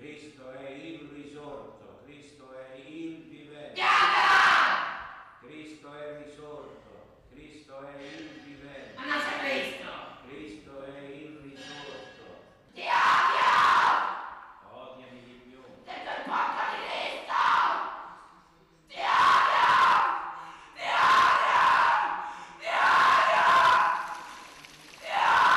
Cristo è il risorto, Cristo è il vivente. Cristo è risorto, Cristo è il vivente. Ma non c'è Cristo! Cristo è il risorto. Ti odio! Odiami di più. Sei il porco di Cristo! Ti odio! Ti odio! Ti odio! Ti odio! Ti odio!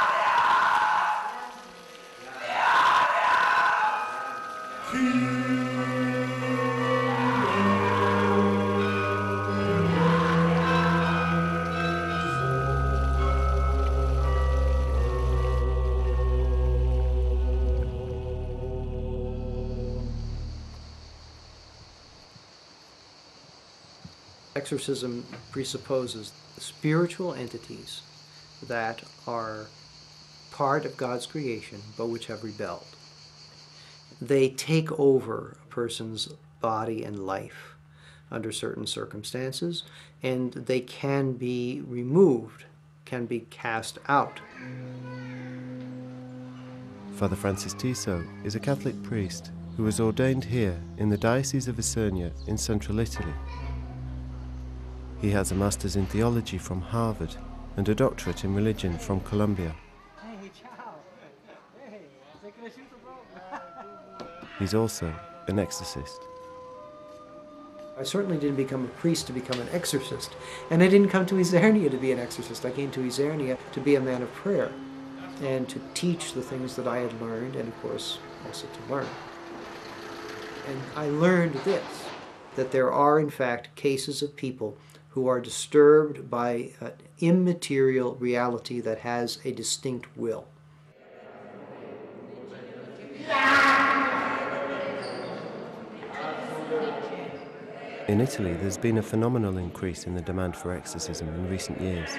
Exorcism presupposes spiritual entities that are part of God's creation, but which have rebelled. They take over a person's body and life under certain circumstances, and they can be removed, can be cast out. Father Francis Tiso is a Catholic priest who was ordained here in the Diocese of Isernia in central Italy. He has a master's in theology from Harvard and a doctorate in religion from Columbia. He's also an exorcist. I certainly didn't become a priest to become an exorcist, and I didn't come to Isernia to be an exorcist. I came to Isernia to be a man of prayer and to teach the things that I had learned, and of course also to learn. And I learned this, that there are in fact cases of people who are disturbed by an immaterial reality that has a distinct will. In Italy, there's been a phenomenal increase in the demand for exorcism in recent years.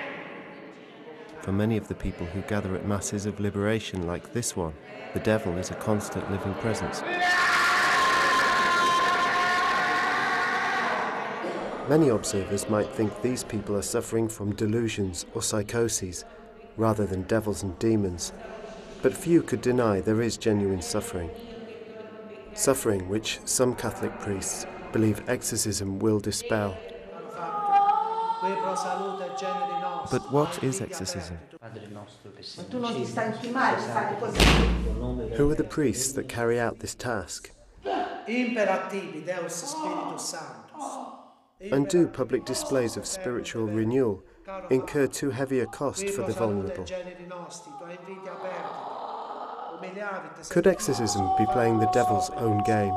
For many of the people who gather at masses of liberation like this one, the devil is a constant living presence. Many observers might think these people are suffering from delusions or psychoses rather than devils and demons, but few could deny there is genuine suffering. Suffering which some Catholic priests believe exorcism will dispel. But what is exorcism? Who are the priests that carry out this task? And do public displays of spiritual renewal incur too heavy a cost for the vulnerable? Could exorcism be playing the devil's own game?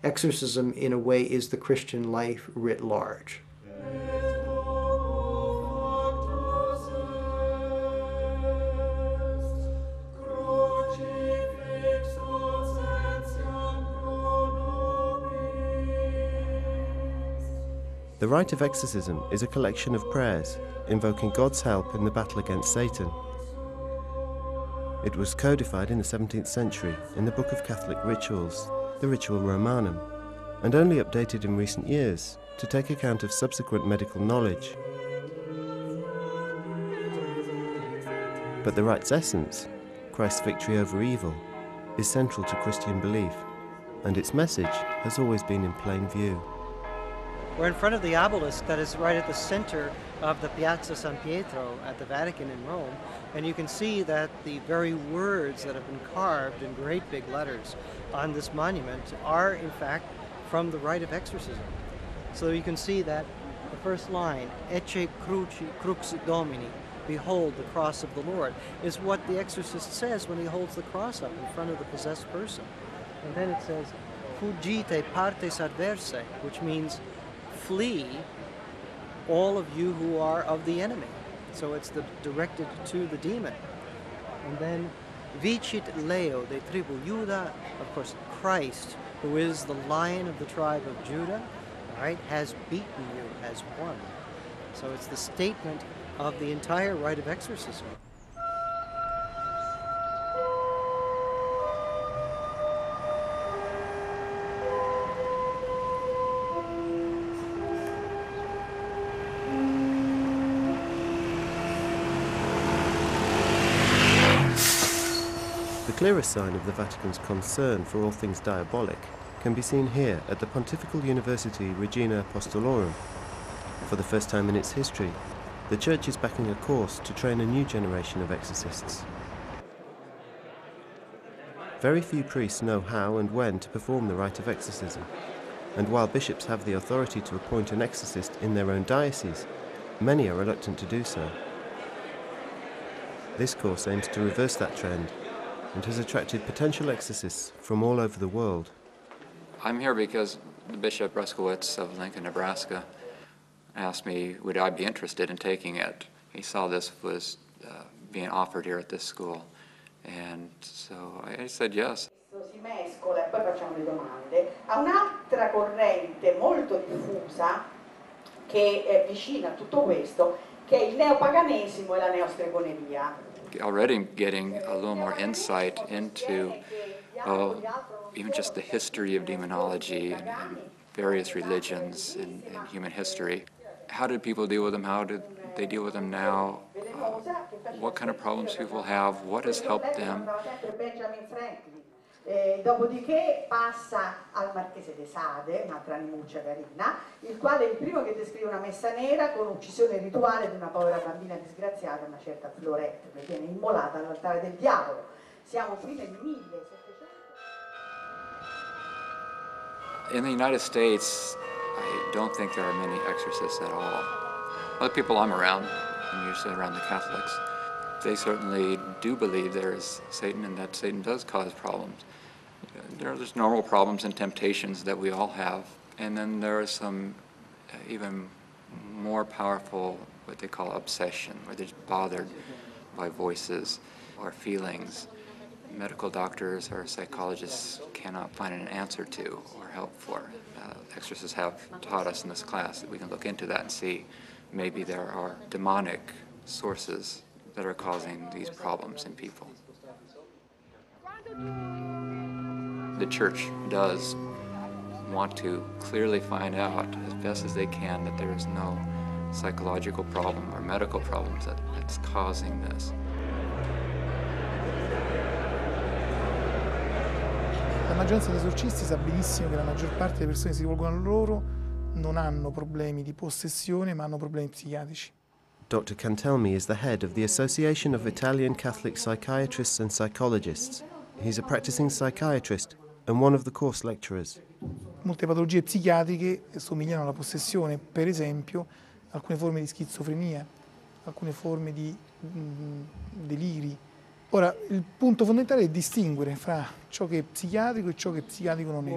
Exorcism, in a way, is the Christian life writ large. The rite of exorcism is a collection of prayers invoking God's help in the battle against Satan. It was codified in the 17th century in the Book of Catholic Rituals, the Ritual Romanum, and only updated in recent years to take account of subsequent medical knowledge. But the rite's essence, Christ's victory over evil, is central to Christian belief, and its message has always been in plain view. We're in front of the obelisk that is right at the center of the Piazza San Pietro at the Vatican in Rome, and you can see that the very words that have been carved in great big letters on this monument are in fact from the rite of exorcism. So you can see that the first line, Ecce crux Domini, behold the cross of the Lord, is what the exorcist says when he holds the cross up in front of the possessed person. And then it says, Fuggite partes adversae, which means flee, all of you who are of the enemy. So it's directed to the demon. And then Vicit Leo de tribu Juda, of course Christ, who is the Lion of the tribe of Judah, right, has beaten you, has won. So it's the statement of the entire rite of exorcism. clearest sign of the Vatican's concern for all things diabolic can be seen here at the Pontifical University Regina Apostolorum. For the first time in its history, the Church is backing a course to train a new generation of exorcists. Very few priests know how and when to perform the rite of exorcism, and while bishops have the authority to appoint an exorcist in their own diocese, many are reluctant to do so. This course aims to reverse that trend and has attracted potential exorcists from all over the world. I'm here because Bishop Ruskowitz of Lincoln, Nebraska, asked me would I be interested in taking it. He saw this was being offered here at this school, and so I said yes. Si mescola e poi facciamo le domande a un'altra corrente molto diffusa che è vicina a tutto questo, che è il neopaganesimo e la neostregoneria. Already getting a little more insight into even just the history of demonology and various religions in human history. How did people deal with them? How did they deal with them now? What kind of problems people have? What has helped them? Dopodiché passa al Marchese de Sade, un'altra animuccia carina, il quale è il primo che descrive una messa nera con uccisione rituale di una povera bambina disgraziata, una certa Florette, che viene immolata all'altare del diavolo. Siamo qui nel 1700. In the United States, I don't think there are many exorcists at all. Other people I'm around, I'm usually around the Catholics, they certainly do believe there is Satan and that Satan does cause problems. There's normal problems and temptations that we all have, and then there are some even more powerful, what they call obsession, where they're bothered by voices or feelings. Medical doctors or psychologists cannot find an answer to or help for. Exorcists have taught us in this class that we can look into that and see maybe there are demonic sources that are causing these problems in people. The Church does want to clearly find out as best as they can that there is no psychological problem or medical problems that's causing this. La maggioranza degli esorcisti sa benissimo che la maggior parte delle persone che si rivolgono a loro non hanno problemi di possessione, ma hanno problemi psichiatrici. Dr. Cantelmi is the head of the Association of Italian Catholic Psychiatrists and Psychologists. He's a practicing psychiatrist and one of the course lecturers. Molte patologie psichiatriche somigliano alla possessione, per esempio alcune forme di schizofrenia, alcune forme di deliri. Ora, il punto fondamentale è distinguere fra ciò che è psichiatrico e ciò che psichiatrico non è.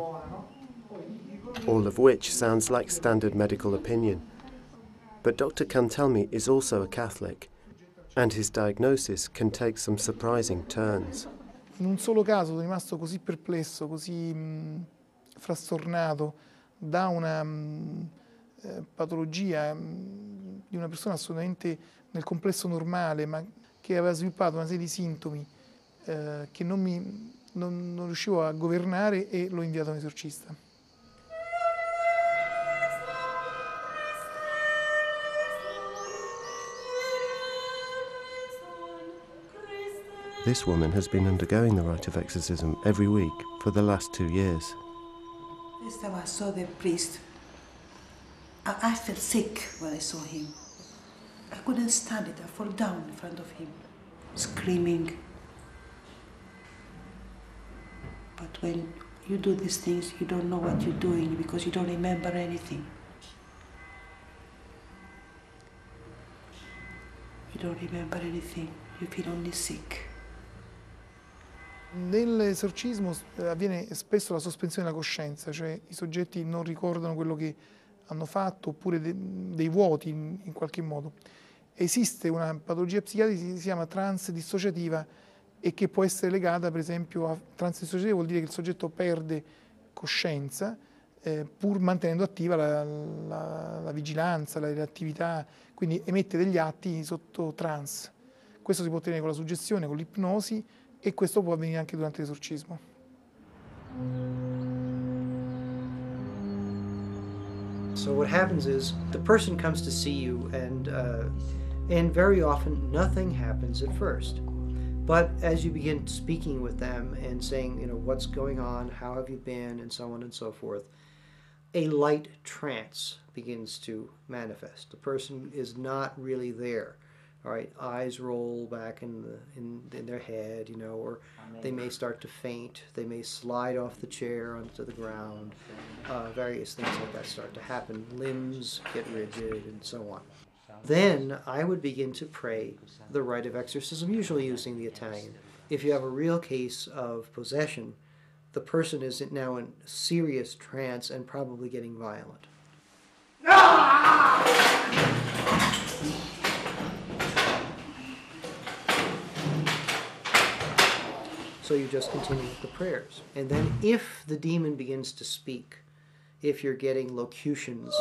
All of which sounds like standard medical opinion. But Dr. Cantelmi is also a Catholic, and his diagnosis can take some surprising turns. In un solo caso sono rimasto così perplesso, così frastornato da una patologia di una persona assolutamente nel complesso normale, ma che aveva sviluppato una serie di sintomi che non riuscivo a governare, e l'ho inviato a un esorcista. This woman has been undergoing the rite of exorcism every week for the last 2 years. First time I saw the priest, I felt sick when I saw him. I couldn't stand it. I fell down in front of him, screaming. But when you do these things, you don't know what you're doing because you don't remember anything. You don't remember anything. You feel only sick. Nell'esorcismo avviene spesso la sospensione della coscienza, cioè i soggetti non ricordano quello che hanno fatto, oppure dei vuoti in qualche modo. Esiste una patologia psichiatrica che si chiama trance dissociativa e che può essere legata, per esempio, a trance dissociativa vuol dire che il soggetto perde coscienza pur mantenendo attiva la vigilanza, l'attività, quindi emette degli atti sotto trance. Questo si può ottenere con la suggestione, con l'ipnosi, e questo può avvenire anche durante l'esorcismo. So what happens is the person comes to see you, and very often nothing happens at first. But as you begin speaking with them and saying, you know, what's going on, how have you been, and so on and so forth, a light trance begins to manifest. The person is not really there. All right, eyes roll back in their head, you know, or they may start to faint. They may slide off the chair onto the ground. Various things like that start to happen. Limbs get rigid and so on. Then I would begin to pray the rite of exorcism, usually using the Italian. If you have a real case of possession, the person is now in serious trance and probably getting violent. So you just continue with the prayers. And then if the demon begins to speak, if you're getting locutions,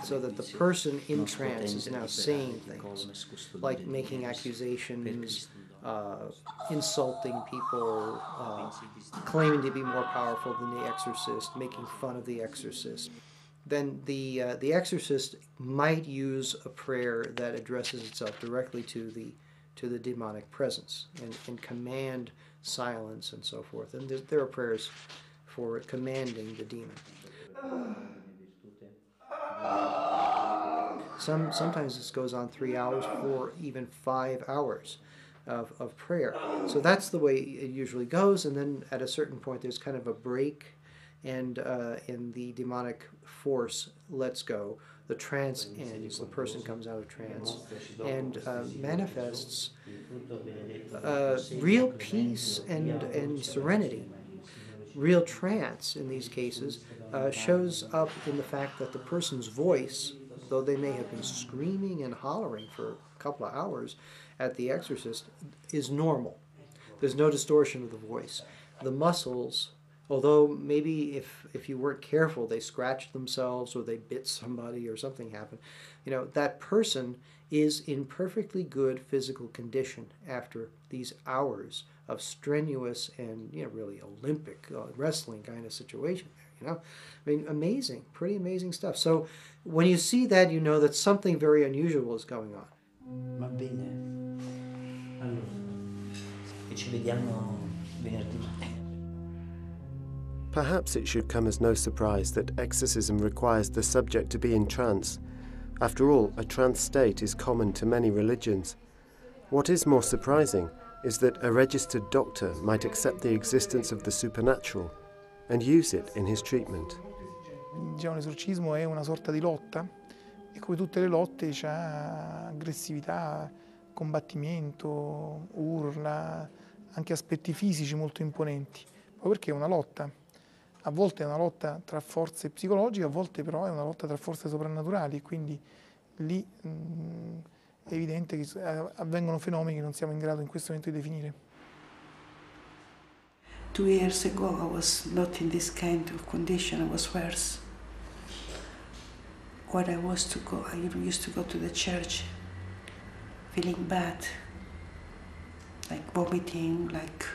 so that the person in trance is now saying things, like making accusations, insulting people, claiming to be more powerful than the exorcist, making fun of the exorcist, then the exorcist might use a prayer that addresses itself directly to the demonic presence and command silence and so forth. And there are prayers for commanding the demon. Sometimes this goes on 3 hours, 4, even 5 hours of prayer. So that's the way it usually goes, and then at a certain point there's kind of a break, and the demonic force lets go. The trance ends, the person comes out of trance, and manifests real peace and serenity. Real trance, in these cases, shows up in the fact that the person's voice, though they may have been screaming and hollering for a couple of hours at the exorcist, is normal. There's no distortion of the voice. The muscles, although maybe if you weren't careful, they scratched themselves or they bit somebody or something happened, you know, that person is in perfectly good physical condition after these hours of strenuous and, you know, really Olympic wrestling kind of situation, you know. I mean, amazing, pretty amazing stuff. So when you see that, you know that something very unusual is going on. Va bene. Allora, e ci vediamo venerdì mattina. Perhaps it should come as no surprise that exorcism requires the subject to be in trance. After all, a trance state is common to many religions. What is more surprising is that a registered doctor might accept the existence of the supernatural and use it in his treatment. Diciamo, l'esorcismo è una sorta di lotta e come tutte le lotte c'è aggressività, combattimento, urla, anche aspetti fisici molto imponenti, proprio perché è una lotta. A volte è una lotta tra forze psicologiche, a volte però è una lotta tra forze soprannaturali, quindi lì è evidente che avvengono fenomeni che non siamo in grado in questo momento di definire. 2 years ago I was not in this kind of condition, I was worse. When I used to go to the church feeling bad, like vomiting, like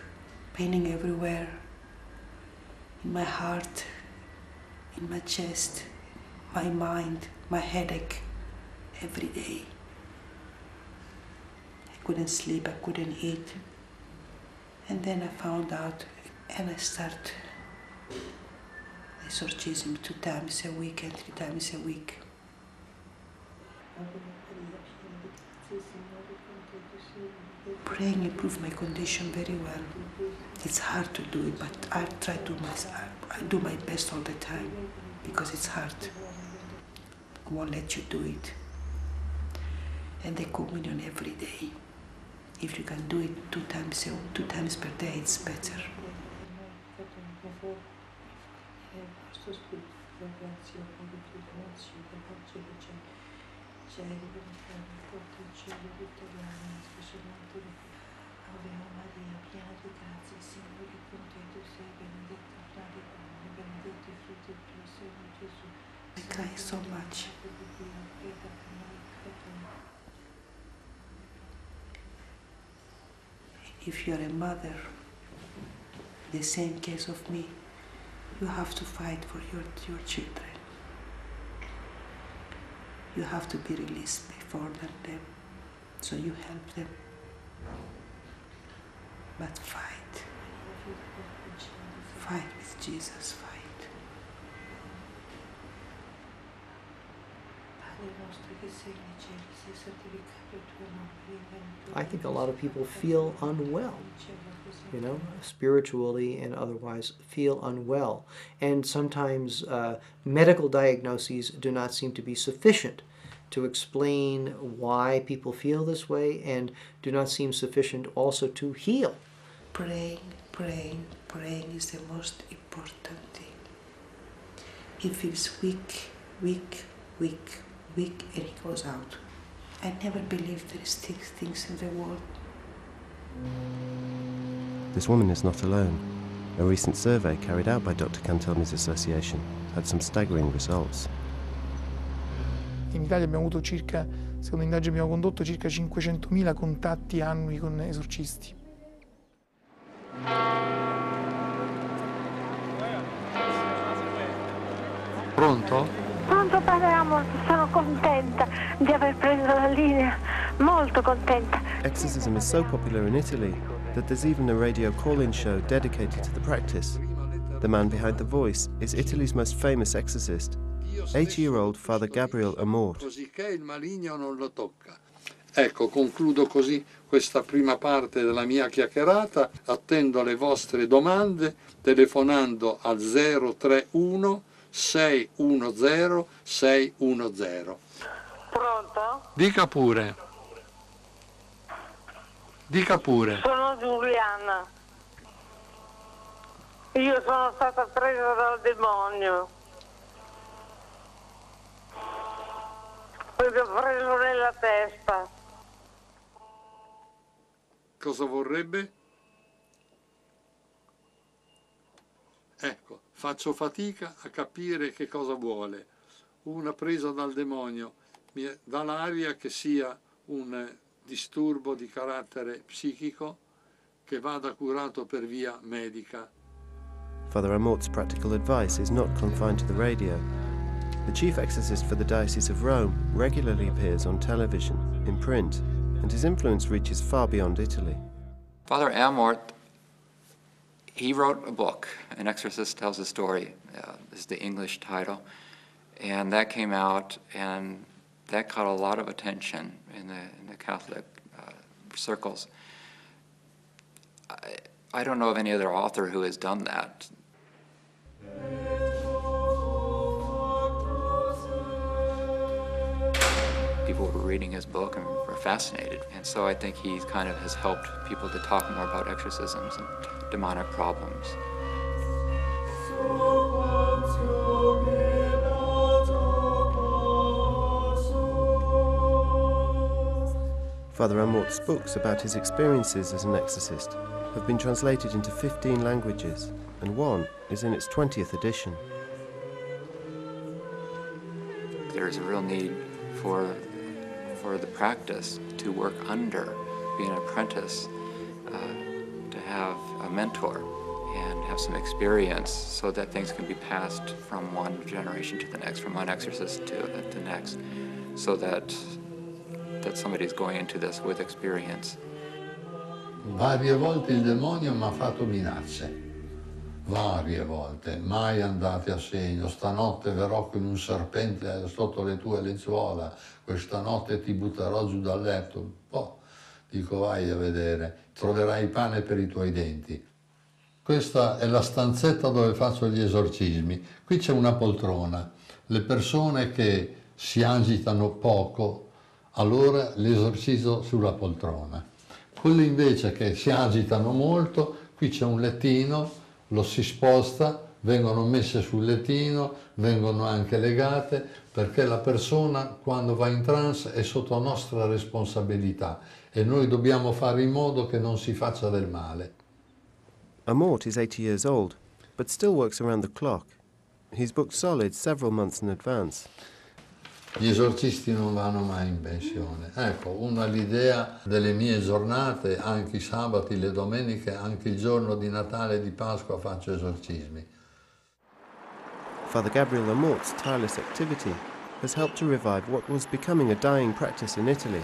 paining everywhere, in my heart, in my chest, my mind, my headache, every day. I couldn't sleep, I couldn't eat. And then I found out, and I start exorcism 2 times a week and 3 times a week. Praying improved my condition very well. It's hard to do it, but I try to I do my best all the time because it's hard. I won't let you do it. And the communion every day. If you can do it 2 times per day, it's better. I cry so much. If you're a mother, the same case of me, you have to fight for your children. you have to be released before them, so you help them. But fight. Fight with Jesus, fight. I think a lot of people feel unwell, you know, spiritually and otherwise feel unwell. And sometimes medical diagnoses do not seem to be sufficient to explain why people feel this way, and do not seem sufficient also to heal. Praying is the most important thing. He feels weak, and he goes out. I never believed there is things in the world. This woman is not alone. A recent survey carried out by Dr. Cantelmi's association had some staggering results. In Italia abbiamo avuto circa, secondo indagini che abbiamo condotto, circa 500.000 contatti annui con esorcisti. Pronto? Pronto, padre Amor, sono contenta di aver preso la linea, molto contenta. Exorcism is so popular in Italy that there's even a radio call-in show dedicated to the practice. The man behind the voice is Italy's most famous exorcist, 80-year-old Father Gabriel Amort. Cosicché il maligno non lo tocca. Ecco, concludo così questa prima parte della mia chiacchierata. Attendo le vostre domande telefonando al 031 610 610. Pronto? Dica pure. Dica pure. Sono Giuliana. Io sono stata presa dal demonio. Poi mi ho preso nella testa. Cosa vorrebbe? Ecco, faccio fatica a capire che cosa vuole. Una presa dal demonio mi dà l'aria che sia un disturbo di carattere psichico che vada curato per via medica. Father Amort's practical advice is not confined to the radio. The chief exorcist for the Diocese of Rome regularly appears on television, in print, and his influence reaches far beyond Italy. Father Amort, he wrote a book, An Exorcist Tells a Story, is the English title, and that came out, and that caught a lot of attention in the Catholic circles. I don't know of any other author who has done that. People were reading his book and were fascinated, and so I think he kind of has helped people to talk more about exorcisms and demonic problems. Father Amort's books about his experiences as an exorcist have been translated into 15 languages, and one is in its 20th edition. There's a real need for the practice to work under, be an apprentice, to have a mentor and have some experience so that things can be passed from one generation to the next, from one exorcist to the next, so that somebody's going into this with experience. Varie volte il demonio mi ha fatto minacce, varie volte, mai andate a segno. Stanotte verrò con un serpente sotto le tue lenzuola, questa notte ti butterò giù dal letto. Oh, dico, vai a vedere, troverai pane per i tuoi denti. Questa è la stanzetta dove faccio gli esorcismi. Qui c'è una poltrona. Le persone che si agitano poco, allora l'esorcizzo sulla poltrona. Quelle invece che si agitano molto, qui c'è un lettino, lo si sposta, vengono messe sul lettino, vengono anche legate, perché la persona quando va in trance è sotto nostra responsabilità e noi dobbiamo fare in modo che non si faccia del male. Amort is 80 years old, but still works around the clock. He's booked solid several months in advance. Gli esorcisti non vanno mai in pensione. Ecco, una l'idea delle mie giornate, anche i sabati, le domeniche, anche il giorno di Natale e di Pasqua faccio esorcismi. Father Gabriel Amort's tireless activity has helped to revive what was becoming a dying practice in Italy.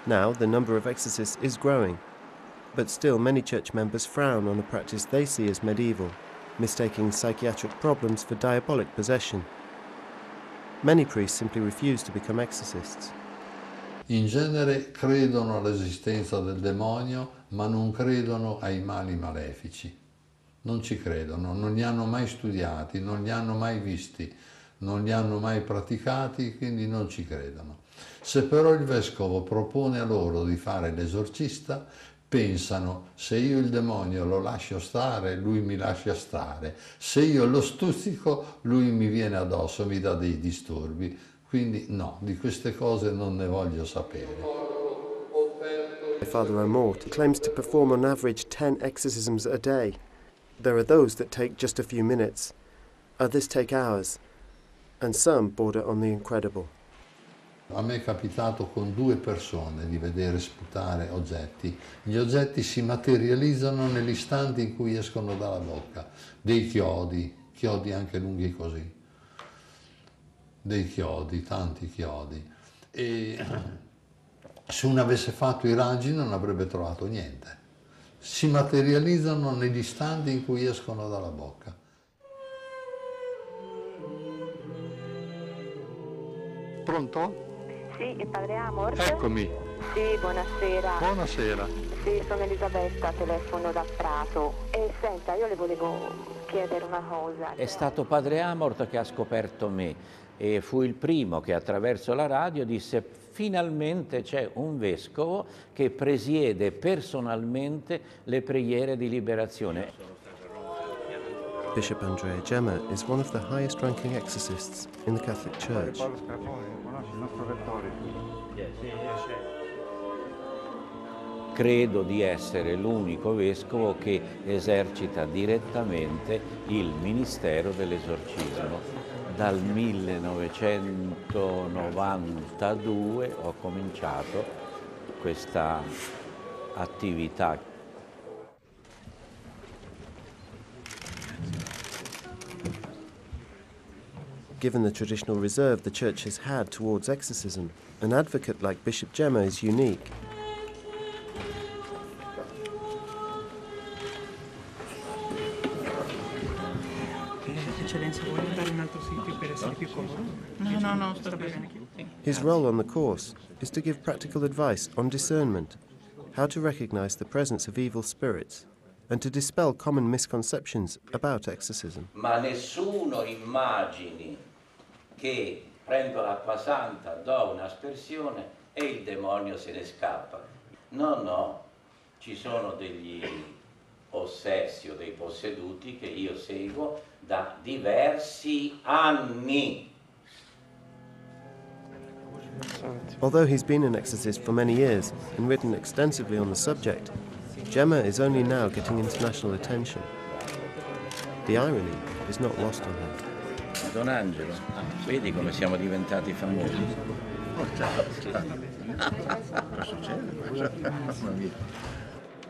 Now the number of exorcists is growing, but still many church members frown on a practice they see as medieval, mistaking psychiatric problems for diabolic possession. Many priests simply refuse to become exorcists. In genere credono all'esistenza del demonio, ma non credono ai mali malefici. Non ci credono, non li hanno mai studiati, non li hanno mai visti, non li hanno mai praticati, quindi non ci credono. Se però il vescovo propone a loro di fare l'esorcista, pensano: se io il demonio lo lascio stare, lui mi lascia stare, se io lo stuzzico, lui mi viene addosso, mi dà dei disturbi. Quindi no, di queste cose non ne voglio sapere. Father Amort claims to perform on average 10 exorcisms a day. There are those that take just a few minutes, others take hours, and some border on the incredible. A me è capitato con 2 persone di vedere sputare oggetti. Gli oggetti si materializzano nell'istante in cui escono dalla bocca. Dei chiodi anche lunghi così. Dei chiodi, tanti chiodi. E se uno avesse fatto i raggi non avrebbe trovato niente. Si materializzano negli istanti in cui escono dalla bocca. Pronto? Sì, il padre Amort? Eccomi. Sì, buonasera. Buonasera. Sì, sono Elisabetta, telefono da Prato. E senta, io le volevo chiedere una cosa. È stato padre Amort che ha scoperto me e fu il primo che attraverso la radio disse: finalmente c'è un vescovo che presiede personalmente le preghiere di liberazione. Bishop Andrea Gemma is one of the highest-ranking exorcists in the Catholic Church. Credo di essere l'unico vescovo che esercita direttamente il ministero dell'esorcismo. Dal 1992 ho cominciato questa attività. Given the traditional reserve the Church has had towards exorcism, an advocate like Bishop Gemma is unique. Eccellenza, vuole andare in un altro sito per essere più comodo? No, sto bene. His role on the course is to give practical advice on discernment, how to recognize the presence of evil spirits, and to dispel common misconceptions about exorcism. Ma nessuno immagini che prendo l'acqua santa, do un'aspersione e il demonio se ne scappa. No, ci sono degli ossessi o dei posseduti che io seguo da diversi anni. Although he's been an exorcist for many years and written extensively on the subject, Gemma is only now getting international attention. The irony is not lost on her. Don Angelo, vedi come siamo diventati famosi?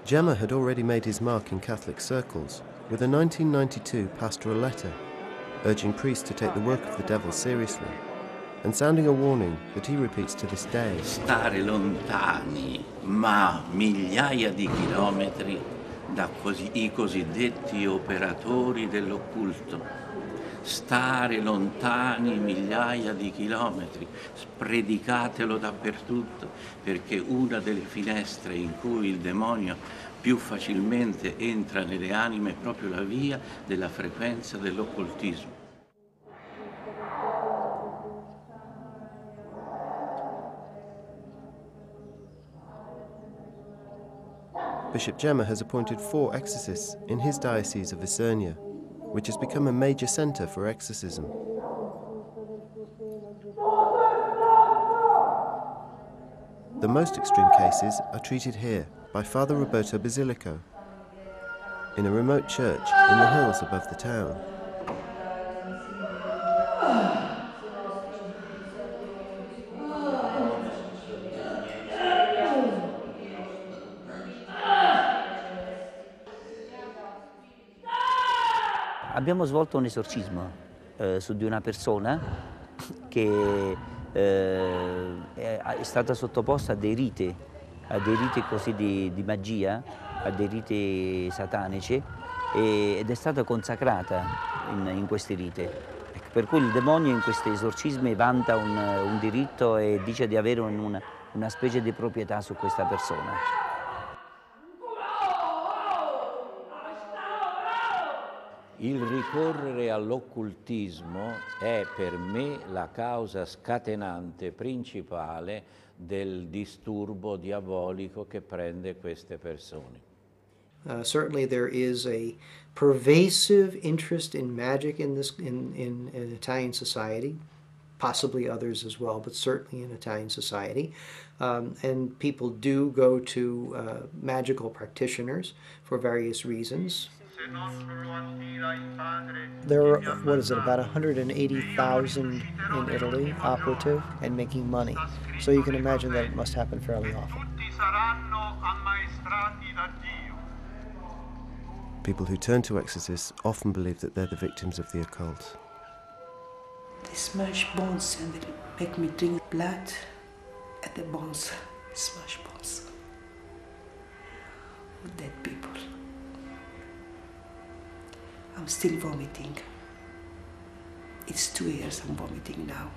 Gemma had already made his mark in Catholic circles with a 1992 pastoral letter urging priests to take the work of the devil seriously and sounding a warning that he repeats to this day. Stare lontani, ma migliaia di chilometri i cosiddetti operatori dell'occulto. Stare lontani migliaia di chilometri, predicatelo dappertutto, perché una delle finestre in cui il demonio più facilmente entra nelle anime è proprio la via della frequenza dell'occultismo. Bishop Gemma has appointed 4 exorcists in his diocese of Isernia, which has become a major centre for exorcism. The most extreme cases are treated here by Father Roberto Basilico, in a remote church in the hills above the town. Abbiamo svolto un esorcismo su di una persona che è stata sottoposta a dei riti così di magia, a dei riti satanici, ed è stata consacrata in questi riti. Ecco, per cui il demonio in questi esorcismi vanta un diritto e dice di avere una specie di proprietà su questa persona. Il ricorrere all'occultismo è per me la causa scatenante principale del disturbo diabolico che prende queste persone. Certainly there is a pervasive interest in magic in Italian society, possibly others as well, but certainly in Italian society. And people do go to magical practitioners for various reasons. There are, what is it, about 180,000 in Italy, operative, and making money. So you can imagine that it must happen fairly often. People who turn to exorcists often believe that they're the victims of the occult. They smash bones and they make me drink blood at the bones. Smash bones. Dead people. I'm still vomiting. It's 2 years I'm vomiting now.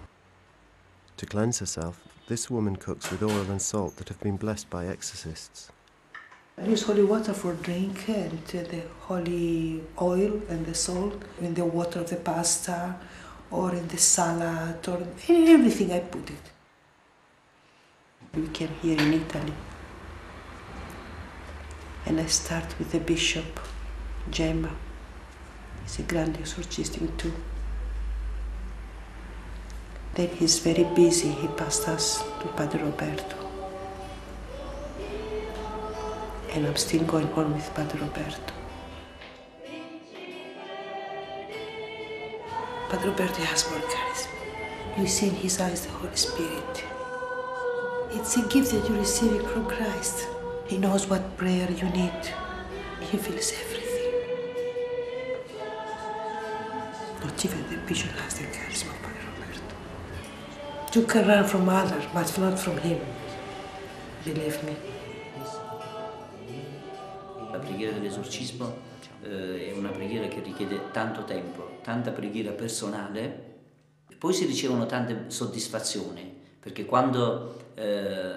To cleanse herself, this woman cooks with oil and salt that have been blessed by exorcists. I use holy water for drink and the holy oil and the salt in the water of the pasta or in the salad or in everything I put it. We came here in Italy and I start with the bishop, Gemma. He's a grande esorcistic too. Then he's very busy, he passed us to Padre Roberto. And I'm still going on with Padre Roberto. Padre Roberto has more charisma. You see in his eyes the Holy Spirit. It's a gift that you're receiving from Christ. He knows what prayer you need. He feels everything. Not even the bishop has the charisma of Padre Roberto. You can run from others, but not from him. Believe me. La preghiera dell'esorcismo è una preghiera che richiede tanto tempo, tanta preghiera personale, e poi si ricevono tante soddisfazioni, perché quando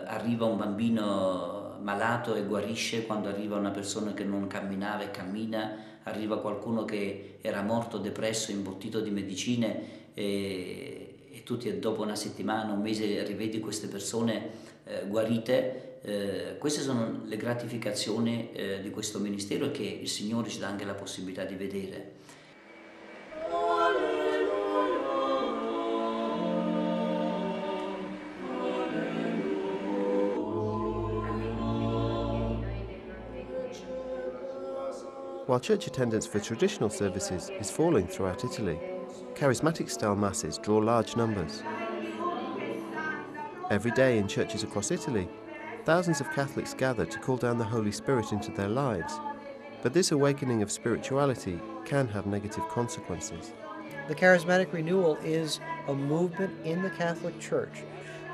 arriva un bambino malato e guarisce, quando arriva una persona che non camminava e cammina, arriva qualcuno che era morto, depresso, imbottito di medicine e tu dopo una settimana, un mese rivedi queste persone guarite. Queste sono le gratificazioni di questo ministero che il Signore ci dà anche la possibilità di vedere. While church attendance for traditional services is falling throughout Italy, charismatic-style masses draw large numbers. Every day in churches across Italy, thousands of Catholics gather to call down the Holy Spirit into their lives, but this awakening of spirituality can have negative consequences. The charismatic renewal is a movement in the Catholic Church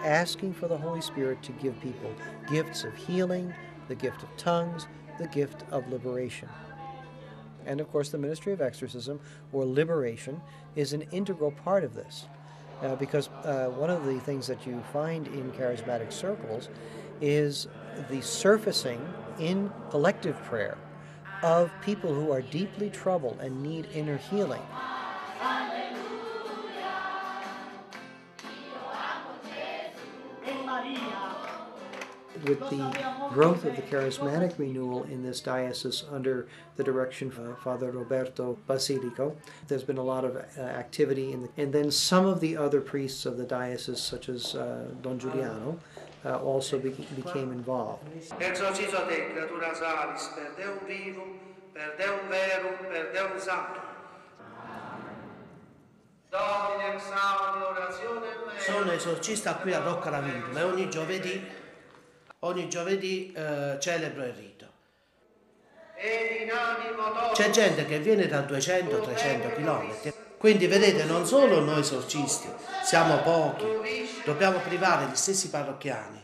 asking for the Holy Spirit to give people gifts of healing, the gift of tongues, the gift of liberation. And of course the ministry of exorcism, or liberation, is an integral part of this. Because one of the things that you find in charismatic circles is the surfacing in collective prayer of people who are deeply troubled and need inner healing. With the growth of the charismatic renewal in this diocese under the direction of Father Roberto Basilico, there's been a lot of activity and then some of the other priests of the diocese, such as Don Giuliano, also became involved. Exorcizo te, creatura salis, per Deum vivum, per Deum verum, per Deum sanctum. Sono esorcista qui a Rocca la Virgola e ogni giovedì celebro il rito. C'è gente che viene da 200-300 km Quindi vedete, non solo noi esorcisti, siamo pochi, dobbiamo privare gli stessi parrocchiani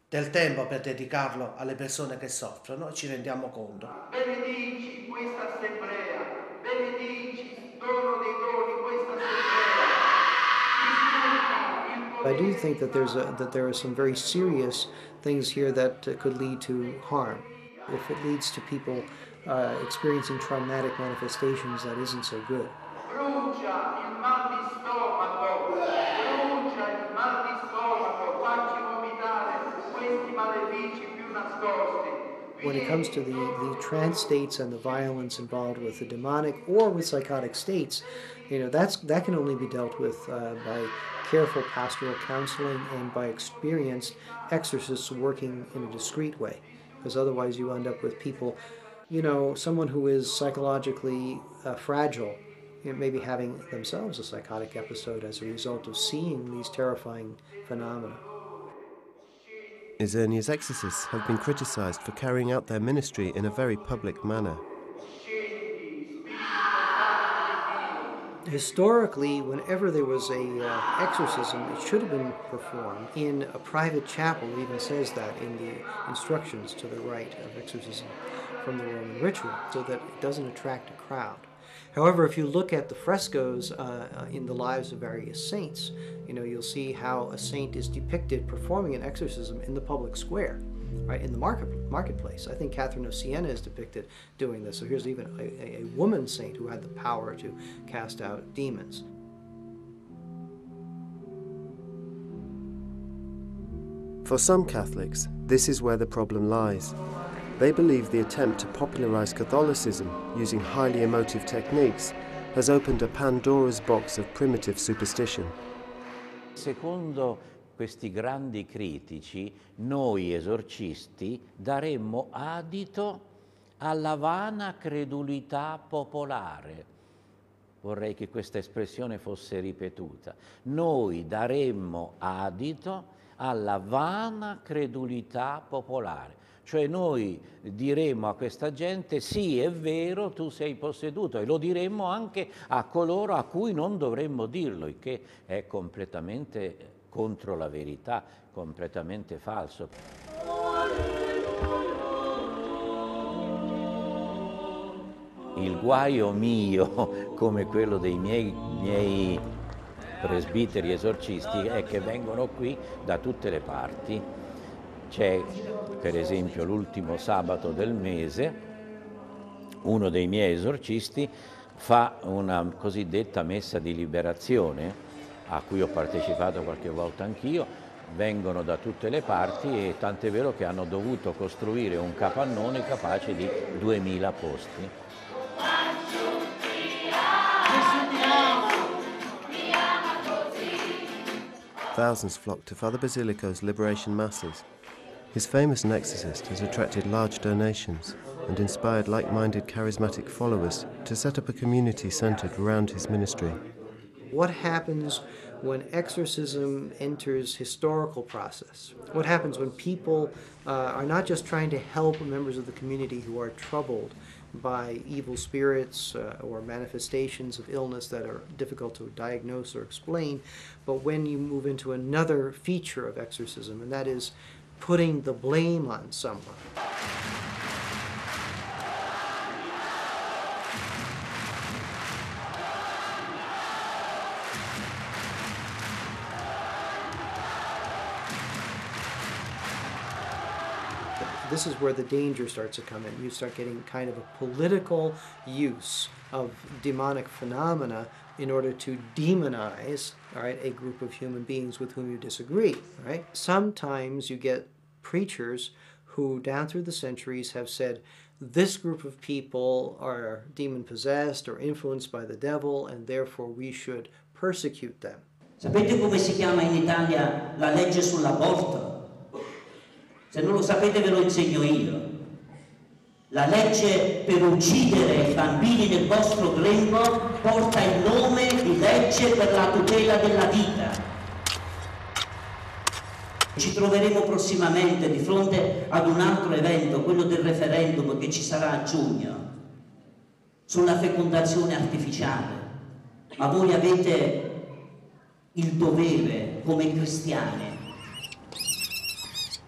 del tempo per dedicarlo alle persone che soffrono e ci rendiamo conto. Benedici questa assemblea, benedici dono dei doni questa assemblea. I do think that there are some very serious things here that could lead to harm. If it leads to people experiencing traumatic manifestations, that isn't so good. Brucia il mal di stomaco, brucia il mal di stomaco, facci vomitare questi malefici più nascosti. When it comes to the trance states and the violence involved with the demonic or with psychotic states, that can only be dealt with by careful pastoral counseling and by experienced exorcists working in a discreet way, because otherwise you end up with people, someone who is psychologically fragile, maybe having themselves a psychotic episode as a result of seeing these terrifying phenomena. Isernia's exorcists have been criticized for carrying out their ministry in a very public manner. Historically, whenever there was a exorcism, it should have been performed in a private chapel. It even says that in the instructions to the rite of exorcism from the Roman ritual, so that it doesn't attract a crowd. However, if you look at the frescoes in the lives of various saints, you'll see how a saint is depicted performing an exorcism in the public square, right, in the marketplace. I think Catherine of Siena is depicted doing this. So here's even a woman saint who had the power to cast out demons. For some Catholics, this is where the problem lies. They believe the attempt to popularize Catholicism using highly emotive techniques has opened a Pandora's box of primitive superstition. Secondo questi grandi critici, noi esorcisti daremmo adito alla vana credulità popolare. Vorrei che questa espressione fosse ripetuta. Noi daremmo adito alla vana credulità popolare. Cioè noi diremmo a questa gente sì, è vero, tu sei posseduto, e lo diremmo anche a coloro a cui non dovremmo dirlo, il che è completamente contro la verità, completamente falso. Il guaio mio, come quello dei miei presbiteri esorcisti, è che vengono qui da tutte le parti. C'è, per esempio, l'ultimo sabato del mese, uno dei miei esorcisti fa una cosiddetta messa di liberazione, a cui ho partecipato qualche volta anch'io. Vengono da tutte le parti e tant'è vero che hanno dovuto costruire un capannone capace di 2000 posti. Thousands flock to Father Basilico's liberation masses. His famous exorcist has attracted large donations and inspired like-minded charismatic followers to set up a community centered around his ministry. What happens when exorcism enters historical process? What happens when people are not just trying to help members of the community who are troubled by evil spirits or manifestations of illness that are difficult to diagnose or explain, but when you move into another feature of exorcism, and that is putting the blame on someone. This is where the danger starts to come in. You start getting kind of a political use of demonic phenomena in order to demonize, all right, a group of human beings with whom you disagree, right? Sometimes you get preachers who, down through the centuries, have said, this group of people are demon-possessed or influenced by the devil, and therefore we should persecute them. Sapete come si chiama in Italia la legge sull'aborto? Se non lo sapete ve lo insegno io. La legge per uccidere i bambini nel vostro grembo porta il nome di legge per la tutela della vita. Ci troveremo prossimamente di fronte ad un altro evento, quello del referendum che ci sarà a giugno, sulla fecondazione artificiale. ma voi avete il dovere come cristiani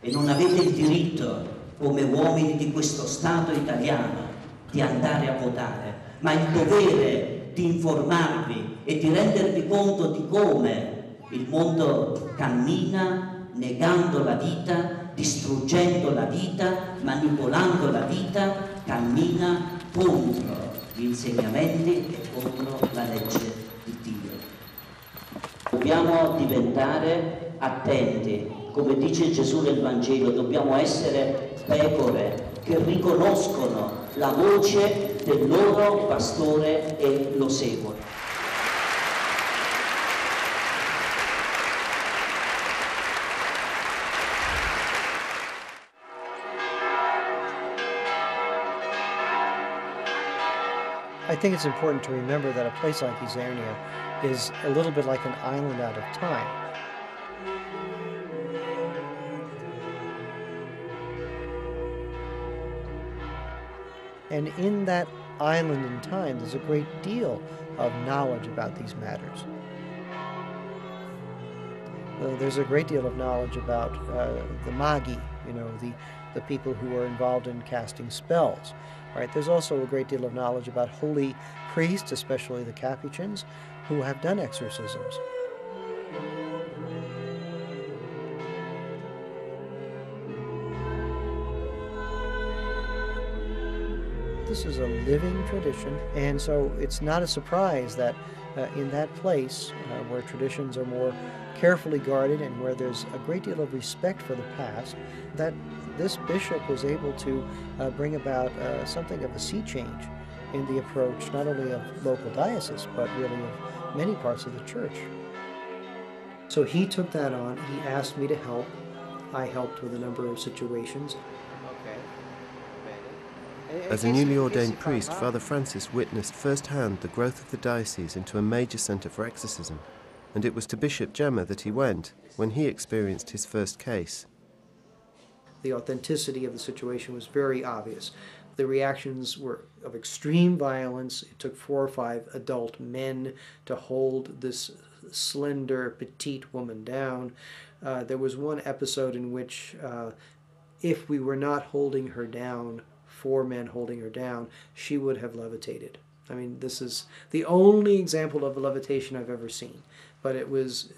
e non avete il diritto come uomini di questo Stato italiano di andare a votare, ma il dovere di informarvi e di rendervi conto di come il mondo cammina negando la vita, distruggendo la vita, manipolando la vita, cammina contro gli insegnamenti e contro la legge di Dio. Dobbiamo diventare attenti, come dice Gesù nel Vangelo, dobbiamo essere pecore che riconoscono la voce del loro pastore e lo seguono. I think it's important to remember that a place like Isernia is a little bit like an island out of time. And in that island in time, there's a great deal of knowledge about these matters. There's a great deal of knowledge about the magi, you know, the people who are involved in casting spells. Right? There's also a great deal of knowledge about holy priests, especially the Capuchins, who have done exorcisms. This is a living tradition, and so it's not a surprise that in that place where traditions are more carefully guarded and where there's a great deal of respect for the past, that this bishop was able to bring about something of a sea change in the approach not only of local diocese, but really of many parts of the church. So he took that on. He asked me to help. I helped with a number of situations. As a newly ordained priest, Father Francis witnessed firsthand the growth of the diocese into a major centre for exorcism, and it was to Bishop Gemma that he went when he experienced his first case. The authenticity of the situation was very obvious. The reactions were of extreme violence. It took 4 or 5 adult men to hold this slender, petite woman down. There was one episode in which, if we were not holding her down, 4 men holding her down, she would have levitated. I mean, this is the only example of levitation I've ever seen. But it was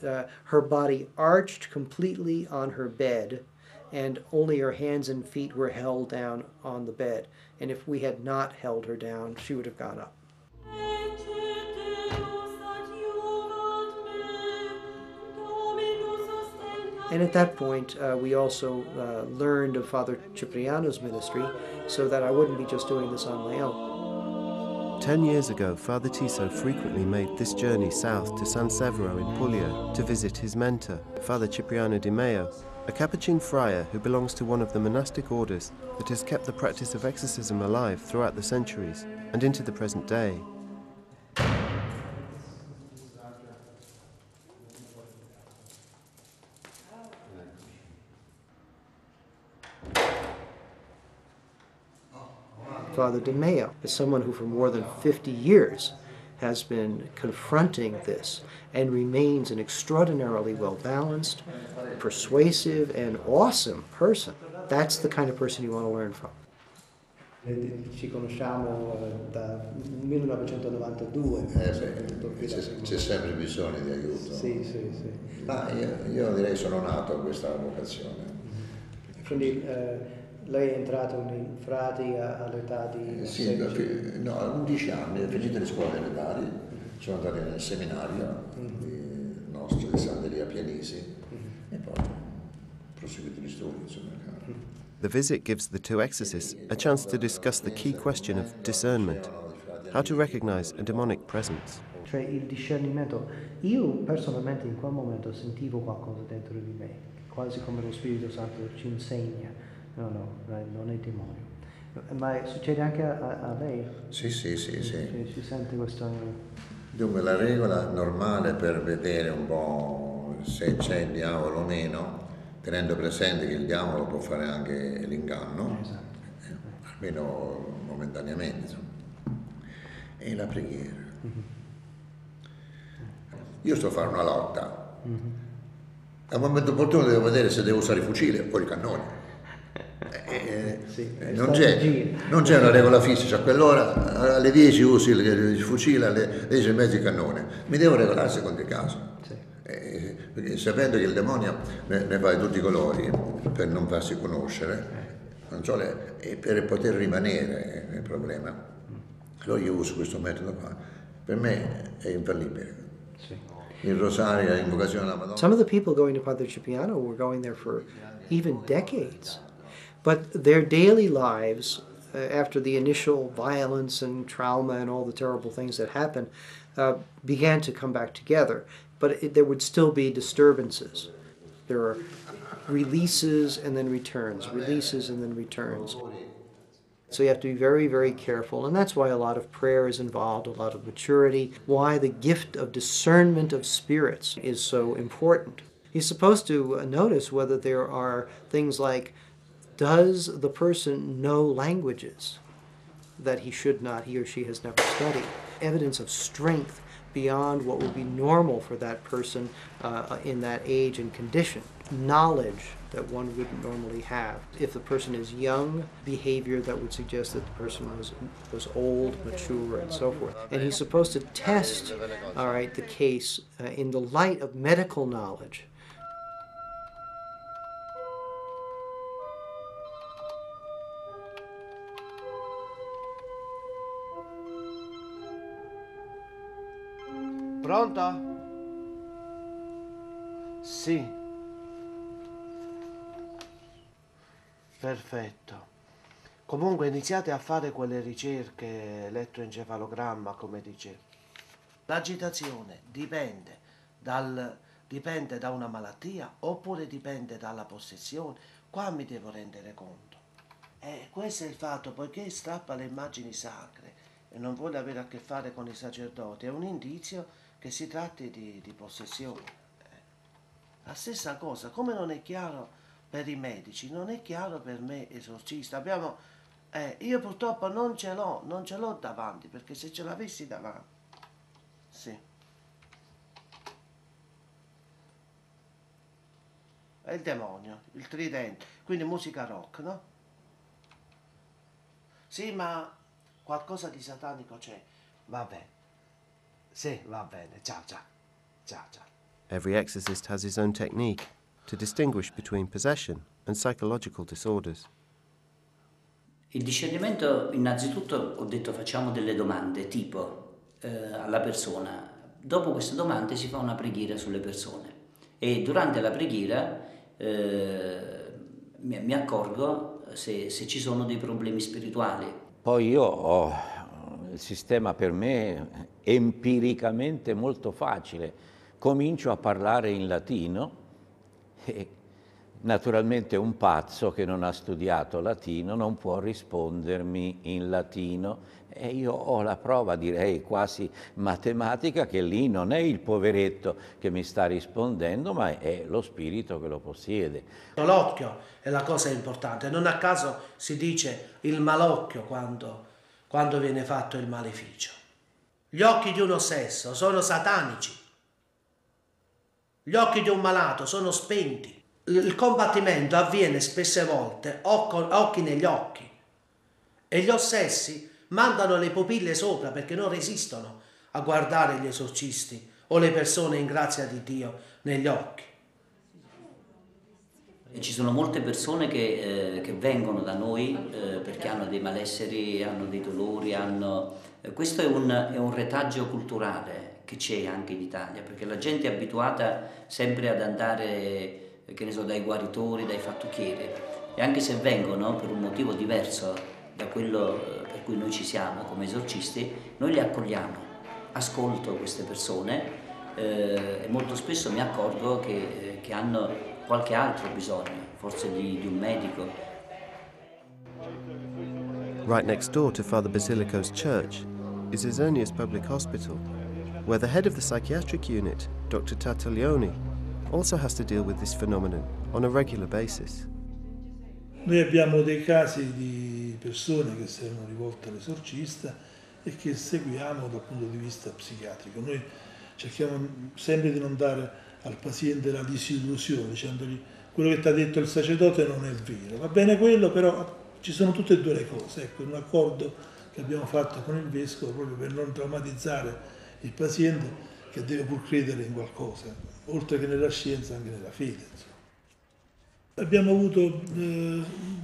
her body arched completely on her bed, and only her hands and feet were held down on the bed. And if we had not held her down, she would have gone up. And at that point, we also learned of Father Cipriano's ministry, so that I wouldn't be just doing this on my own. 10 years ago, Father Tiso frequently made this journey south to San Severo in Puglia to visit his mentor, Father Cipriano di Meo, a Capuchin friar who belongs to one of the monastic orders that has kept the practice of exorcism alive throughout the centuries and into the present day. Father Di Meo is someone who for more than 50 years has been confronting this and remains an extraordinarily well-balanced, persuasive, and awesome person. That's the kind of person you want to learn from. Ci conosciamo da 1992. C'è sempre bisogno di aiuto. Sì, sì, sì. Ma io direi sono nato a questa vocazione. Quindi lei è entrato nei frati all'età di sì, 16? No, a 11 anni, ho finito le scuole elementari, sono andato nel seminario nostro di Sanderia Pianesi e poi ho proseguito gli studi, insomma. The visit gives the 2 exorcists a chance to discuss the key question of discernment, how to recognize a demonic presence. Cioè il discernimento, io personalmente in quel momento sentivo qualcosa dentro di me, quasi come lo Spirito Santo ci insegna. No, non è demonio. Ma succede anche a lei? Sì. Si sente questo... Dunque la regola normale per vedere un po' se c'è il diavolo o meno, tenendo presente che il diavolo può fare anche l'inganno, almeno momentaneamente, insomma, è la preghiera. io sto a fare una lotta, a un momento opportuno devo vedere se devo usare il fucile o il cannone. Non c'è una regola fissa, cioè a quell'ora alle 10 usi il fucile, alle 10 e mezza il cannone, mi devo regolare secondo il caso. Perché sapendo che il demonio ne fa di tutti i colori per non farsi conoscere, non so, e per poter rimanere è il problema. Allora io uso questo metodo qua, per me è infallibile. Il rosario, l'invocazione alla Madonna. Some of the people going to Padre Cipriano were going there for even decades. But their daily lives, after the initial violence and trauma and all the terrible things that happened, began to come back together. But there would still be disturbances. There are releases and then returns, releases and then returns. So you have to be very, very careful, and that's why a lot of prayer is involved, a lot of maturity, why the gift of discernment of spirits is so important. He's supposed to notice whether there are things like, does the person know languages that he or she has never studied? Evidence of strength beyond what would be normal for that person in that age and condition. Knowledge that one wouldn't normally have. If the person is young, behavior that would suggest that the person was old, mature, and so forth. And he's supposed to test, the case in the light of medical knowledge. Pronto? Sì. Perfetto. Comunque iniziate a fare quelle ricerche elettroencefalogramma, come dicevo. L'agitazione dipende da una malattia oppure dipende dalla possessione. Qua mi devo rendere conto. Questo è il fatto, poiché strappa le immagini sacre e non vuole avere a che fare con i sacerdoti, è un indizio che si tratti di possessione. La stessa cosa, come non è chiaro per i medici, non è chiaro per me esorcista. Io purtroppo non ce l'ho davanti, perché se ce l'avessi davanti, sì. È il demonio, il tridente, quindi musica rock, no? Sì, ma qualcosa di satanico c'è, va bene. Sì, va bene, ciao. Every exorcist has his own technique to distinguish between possession and psychological disorders. Il discernimento, innanzitutto, ho detto, facciamo delle domande, tipo alla persona. Dopo queste domande si fa una preghiera sulle persone e durante la preghiera mi accorgo se ci sono dei problemi spirituali. Poi io ho il sistema per me empiricamente molto facile. Comincio a parlare in latino e naturalmente un pazzo che non ha studiato latino non può rispondermi in latino e io ho la prova, direi quasi matematica, che lì non è il poveretto che mi sta rispondendo, ma è lo spirito che lo possiede. L'occhio è la cosa importante, non a caso si dice il malocchio quando viene fatto il maleficio. Gli occhi di un ossesso sono satanici, gli occhi di un malato sono spenti. Il combattimento avviene spesse volte occhi negli occhi e gli ossessi mandano le pupille sopra perché non resistono a guardare gli esorcisti o le persone in grazia di Dio negli occhi. E ci sono molte persone che vengono da noi perché hanno dei malesseri, hanno dei dolori, questo è un retaggio culturale che c'è anche in Italia, perché la gente è abituata sempre ad andare, che ne so, dai guaritori, dai fattucchieri, e anche se vengono per un motivo diverso da quello per cui noi ci siamo come esorcisti, noi li accogliamo. Ascolto queste persone e molto spesso mi accorgo che hanno qualche altro bisogno, forse di un medico. Right next door to Father Basilico's church is Isonia's public hospital, where the head of the psychiatric unit, Dr. Tartaglioni, also has to deal with this phenomenon on a regular basis. Noi abbiamo dei casi di persone che si erano rivolte all'esorcista e che seguiamo dal punto di vista psichiatrico. Noi cerchiamo sempre di non dare al paziente la disillusione, dicendogli quello che ti ha detto il sacerdote non è vero, va bene quello, però ci sono tutte e due le cose, ecco, un accordo che abbiamo fatto con il vescovo proprio per non traumatizzare il paziente che deve pur credere in qualcosa, oltre che nella scienza anche nella fede. Insomma. Abbiamo avuto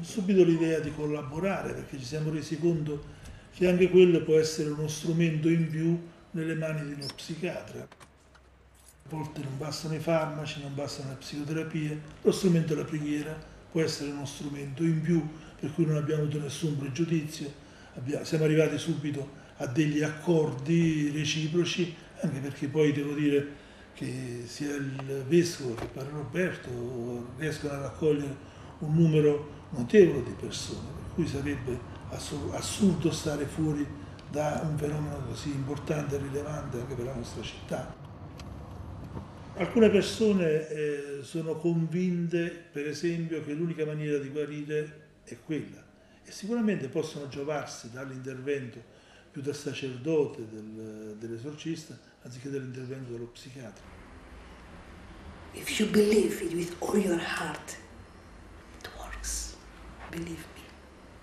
subito l'idea di collaborare perché ci siamo resi conto che anche quello può essere uno strumento in più nelle mani di uno psichiatra. A volte non bastano i farmaci, non bastano le psicoterapie, lo strumento della preghiera può essere uno strumento in più per cui non abbiamo avuto nessun pregiudizio, siamo arrivati subito a degli accordi reciproci, anche perché poi devo dire che sia il vescovo che padre Roberto riescono a raccogliere un numero notevole di persone, per cui sarebbe assurdo stare fuori da un fenomeno così importante e rilevante anche per la nostra città. Alcune persone sono convinte, per esempio, che l'unica maniera di guarire è quella e sicuramente possono giovarsi dall'intervento più del sacerdote, dell'esorcista, anziché dell'intervento dello psichiatra. If you believe it with all your heart, it works, believe me.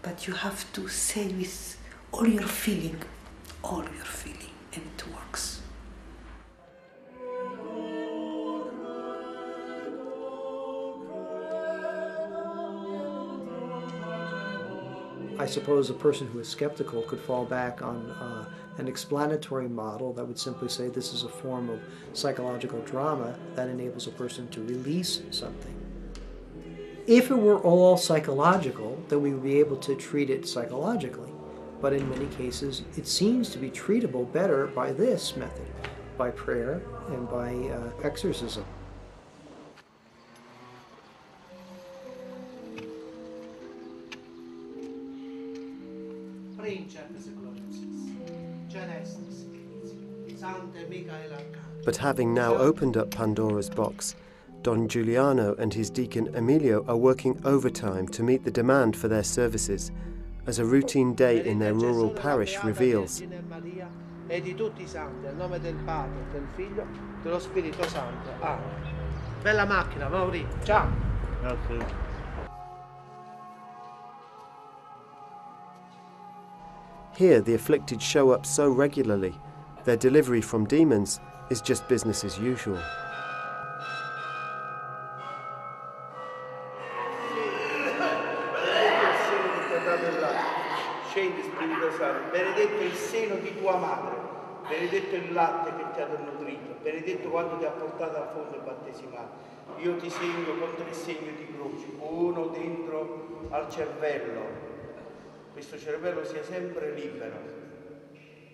But you have to say with all your feeling, and it works. I suppose a person who is skeptical could fall back on an explanatory model that would simply say this is a form of psychological drama that enables a person to release something. If it were all psychological, then we would be able to treat it psychologically. But in many cases, it seems to be treatable better by this method, by prayer and by exorcism. But having now opened up Pandora's box, Don Giuliano and his deacon Emilio are working overtime to meet the demand for their services, as a routine day in their rural parish reveals. E di tutti i santi, al nome del Padre, del Figlio, dello Spirito Santo. Amen. Bella macchina, Mauri. Ciao. Grazie. Here the afflicted show up so regularly, their delivery from demons is just business as usual. Scendi Spirito Santo, benedetto il seno di tua madre, benedetto il latte che ti ha nutrito, benedetto quando ti ha portato al fondo battesimale. Io ti segno con 3 segni di croce, uno dentro al cervello, questo cervello sia sempre libero,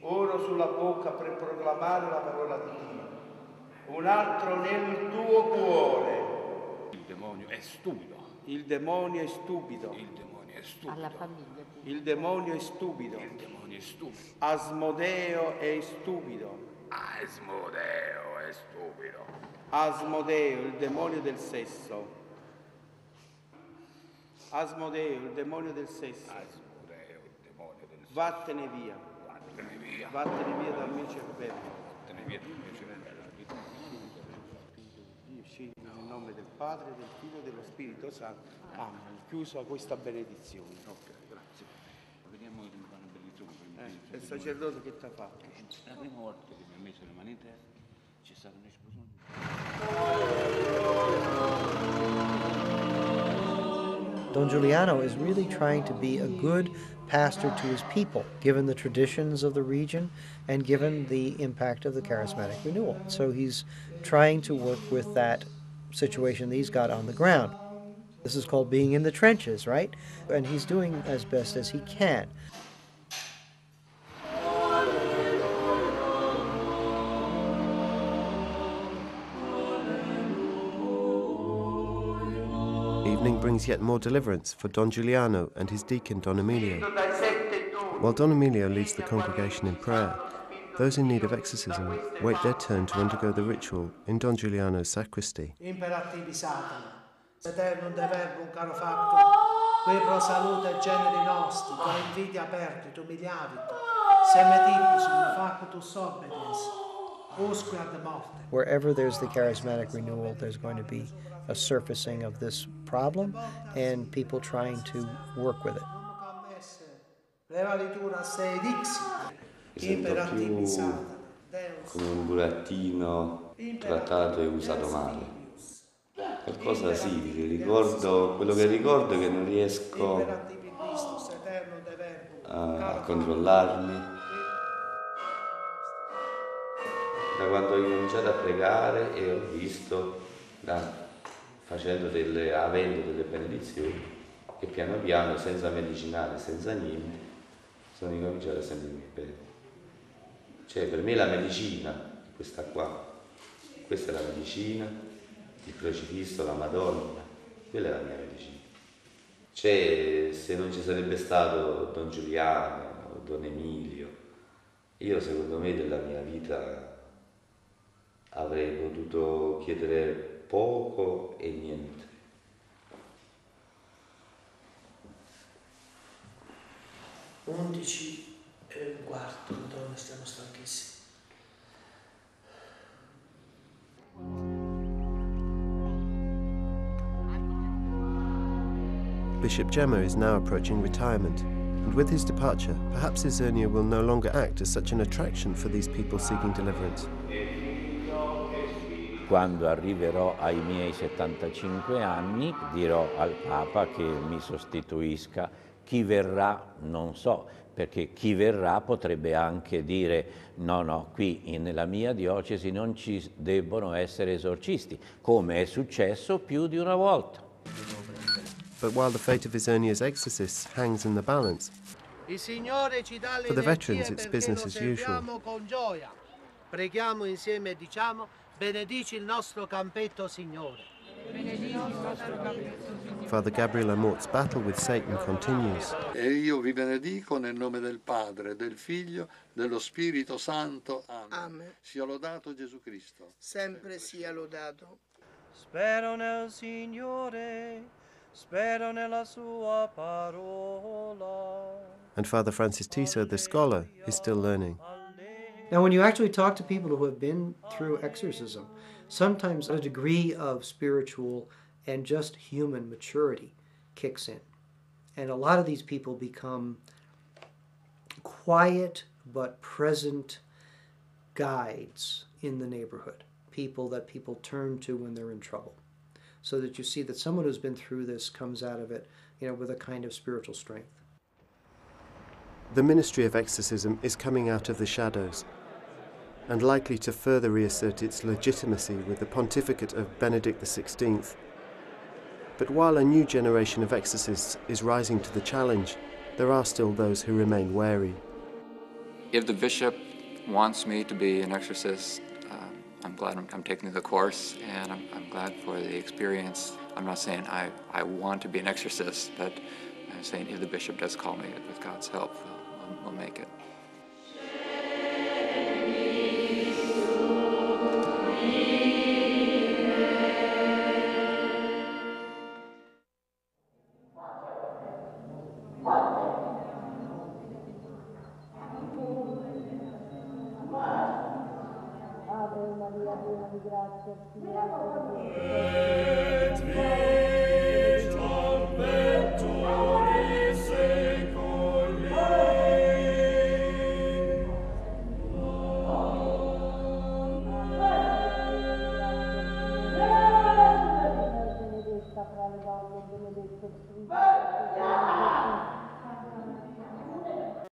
uno sulla bocca per proclamare la parola di Dio, un altro nel tuo cuore. Il demonio è stupido. Il demonio è stupido. Il demonio è stupido. Alla famiglia. Il demonio è stupido. Il demonio è stupido. Asmodeo è stupido. Asmodeo è stupido. Asmodeo, il demonio del sesso. Asmodeo, il demonio del sesso. Asmodeo, il demonio del sesso. Vattene via. Vattene via. Vattene via dal mio cervello. Vattene via dal mio cervello. Io scendi nel nome del Padre, del Figlio e dello Spirito Santo. Amen. Chiuso a questa benedizione. Ok, grazie. Vediamo una benedizione. Il sacerdote che ti ha fatto? La prima volta che mi ha messo le mani in testa c'è stata un'esplosione. Don Giuliano is really trying to be a good pastor to his people, given the traditions of the region and given the impact of the charismatic renewal. So he's trying to work with that situation that he's got on the ground. This is called being in the trenches, right? And he's doing as best as he can. Evening brings yet more deliverance for Don Giuliano and his deacon Don Emilio. While Don Emilio leads the congregation in prayer, those in need of exorcism wait their turn to undergo the ritual in Don Giuliano's sacristy. Imperativi Satana, eternum de verbum caro factum, qui pro salute generi nostri, con invidia aperti, tu umiliavit, semetibus in facutus obediens, Wherever there's the charismatic renewal, there's going to be a surfacing of this problem and people trying to work with it. Mi sento più come un burattino trattato e usato male. Qualcosa sì, ricordo, quello che ricordo è che non riesco a controllarmi. Da quando ho incominciato a pregare e ho visto, avendo delle benedizioni, che piano piano, senza medicinale, senza niente, sono incominciato a sentirmi bene. Cioè, per me la medicina è questa qua, questa è la medicina, il crocifisso, la Madonna, quella è la mia medicina. Cioè, se non ci sarebbe stato Don Giuliano o Don Emilio, io secondo me della mia vita avrei potuto chiedere poco e niente. (11:15), Madonna, stiamo stanchissimi. Bishop Gemma is now approaching retirement, and with his departure, perhaps Isernia will no longer act as such an attraction for these people seeking deliverance. Quando arriverò ai miei 75 anni dirò al Papa che mi sostituisca. Chi verrà non so, perché chi verrà potrebbe anche dire no, qui nella mia diocesi non ci debbono essere esorcisti, come è successo più di una volta. But while the fate of Isernia's exorcists hangs in the balance, for the veterans it's business as usual. Preghiamo insieme e diciamo: benedici il nostro campetto, Signore. Father Gabriel Amort's battle with Satan continues. E io vi benedico nel nome del Padre, del Figlio, dello Spirito Santo. Amen. Amen. Sia lodato Gesù Cristo. Sempre sia lodato. Spero nel Signore, spero nella sua parola. And Father Francis Tiso, the scholar, is still learning. Now, when you actually talk to people who have been through exorcism, sometimes a degree of spiritual and just human maturity kicks in. And a lot of these people become quiet but present guides in the neighborhood, people that people turn to when they're in trouble. So that you see that someone who's been through this comes out of it, with a kind of spiritual strength. The ministry of exorcism is coming out of the shadows, and likely to further reassert its legitimacy with the pontificate of Benedict XVI. But while a new generation of exorcists is rising to the challenge, there are still those who remain wary. If the bishop wants me to be an exorcist, I'm glad I'm taking the course, and I'm glad for the experience. I'm not saying I want to be an exorcist, but I'm saying if the bishop does call me, with God's help, we'll make it. Benedetta fra le donne, benedetto il frutto del tuo seno, Gesù.